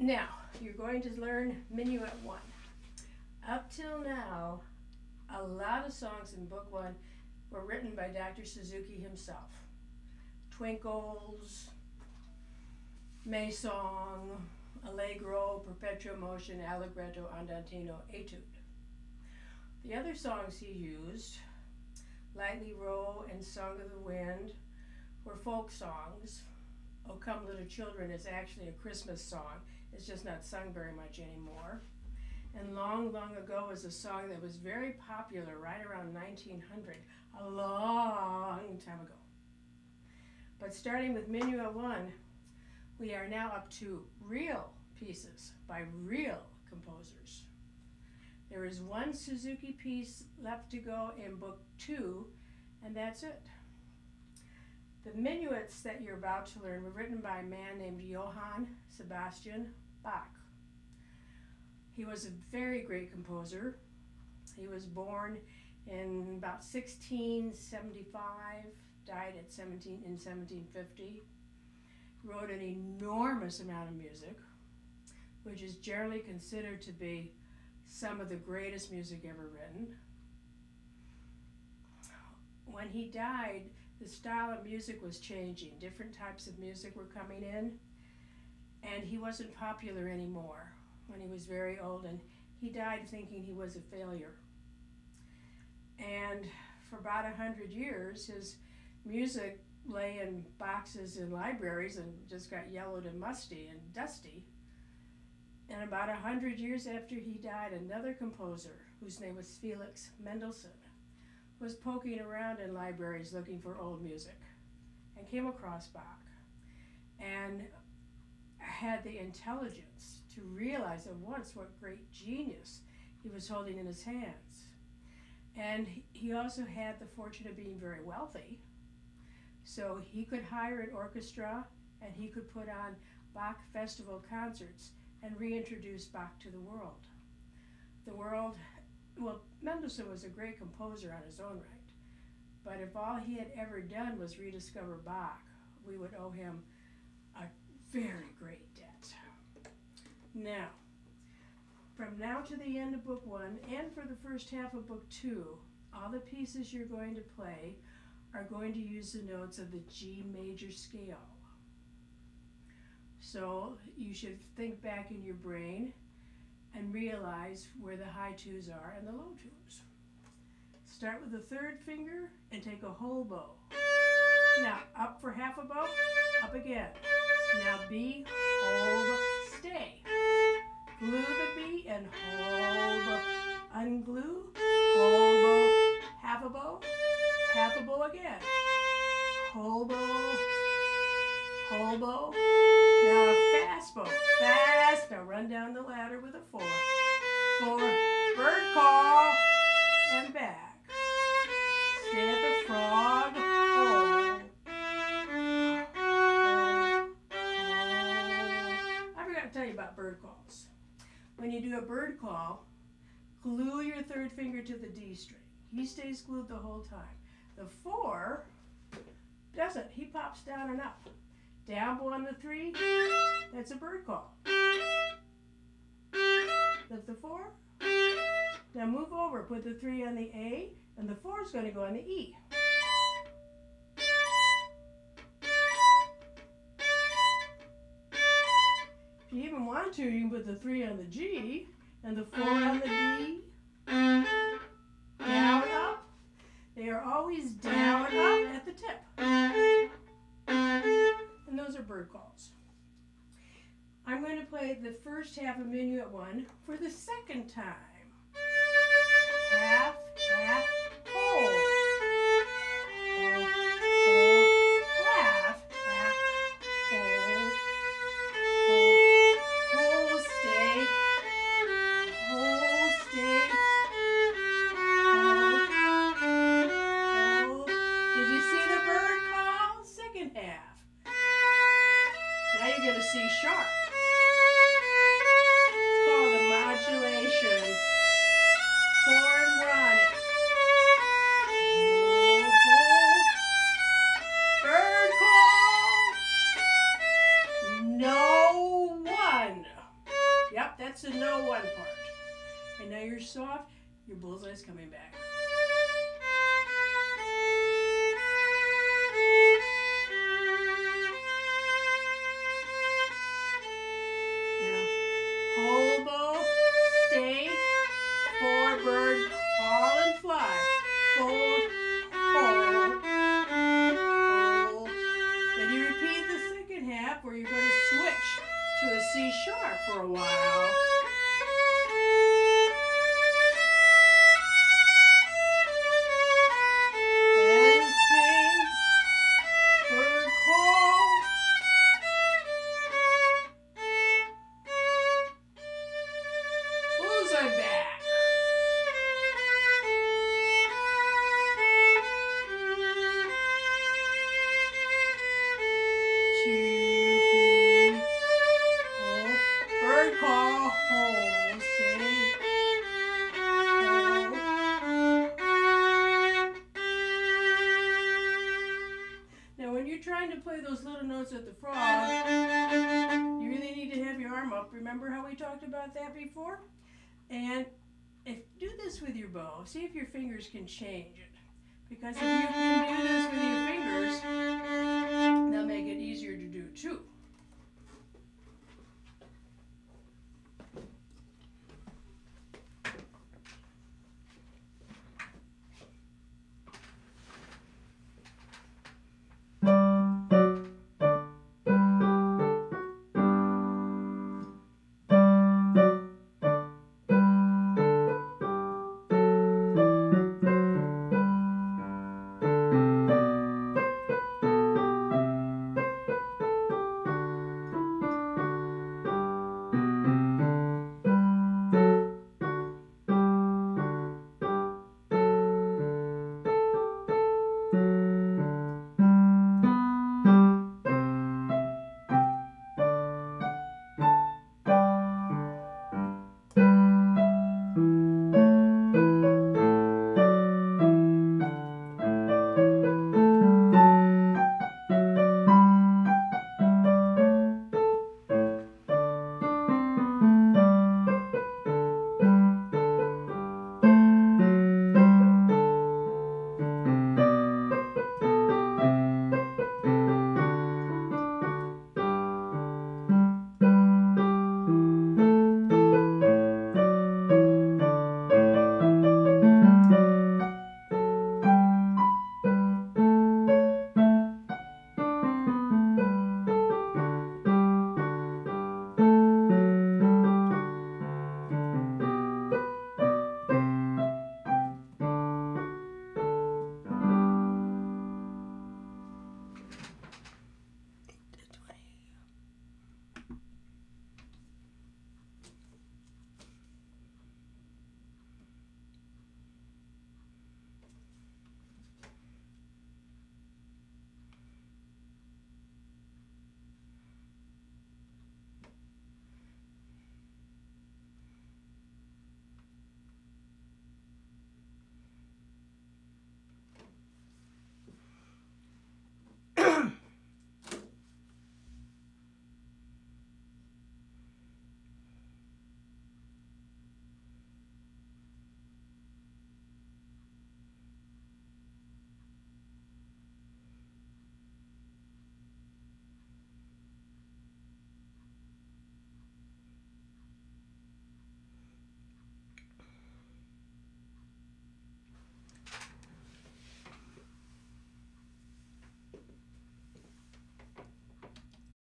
Now, you're going to learn Minuet I. Up till now, a lot of songs in Book One were written by Dr. Suzuki himself. Twinklers, May Song, Allegro, Perpetuo Motion, Allegretto, Andantino, Etude. The other songs he used, Lightly Row and Song of the Wind, were folk songs. O Come Little Children is actually a Christmas song. It's just not sung very much anymore. And Long, Long Ago is a song that was very popular right around 1900, a long time ago. But starting with Minuet I, we are now up to real pieces by real composers. There is one Suzuki piece left to go in Book 2, and that's it. The minuets that you're about to learn were written by a man named Johann Sebastian Bach. He was a very great composer. He was born in about 1675, died in 1750. Wrote an enormous amount of music, which is generally considered to be some of the greatest music ever written. When he died, the style of music was changing. Different types of music were coming in, and he wasn't popular anymore when he was very old, and he died thinking he was a failure. And for about 100 years, his music lay in boxes in libraries and just got yellowed and musty and dusty. And about 100 years after he died, another composer, whose name was Felix Mendelssohn, was poking around in libraries looking for old music and came across Bach and had the intelligence to realize at once what great genius he was holding in his hands. And he also had the fortune of being very wealthy, so he could hire an orchestra and he could put on Bach festival concerts and reintroduce Bach to the world. Well, Mendelssohn was a great composer on his own right, but if all he had ever done was rediscover Bach, we would owe him a very great debt. Now, from now to the end of Book 1 and for the first half of Book 2, all the pieces you're going to play are going to use the notes of the G major scale. So you should think back in your brain and realize where the high twos are and the low twos. Start with the third finger and take a whole bow. Now up for half a bow, up again. Now B, hold, stay. Glue the B and hold, unglue, hold bow, half a bow again. Whole bow, whole bow. Now a fast bow, fast. Now run down the ladder with a 4. 4, bird call, and back. Stay at the frog, hold. I forgot to tell you about bird calls. When you do a bird call, glue your third finger to the D string. He stays glued the whole time. The 4 doesn't. He pops down and up. Down bow on the 3, that's a bird call. Lift the 4. Now move over, put the 3 on the A, and the 4 is going to go on the E. If you even want to, you can put the 3 on the G, and the 4 on the D. Down, up. They are always down, up at the tip. And those are bird calls. I'm going to play the first half of Minuet I for the second time. Half, half, whole. Whole, whole, half, half, whole. Whole, whole, stay. Whole, stay. Whole, whole. Did you see the bird call? Second half. Now you're going to see sharp. It's called a modulation. 4 and run it. Bird call. No 1. And now you're soft, your bullseye's coming back. Now, whole bow, stay, four bird, call and fly. Four, hold, hold. Then you repeat the second half where you're going to switch to a C sharp for a while. And sing, bird call. Bullseye back. Trying to play those little notes at the frog, you really need to have your arm up. Remember how we talked about that before? And do this with your bow. See if your fingers can change it. Because if you can do this with your fingers, that'll make it easier to do too.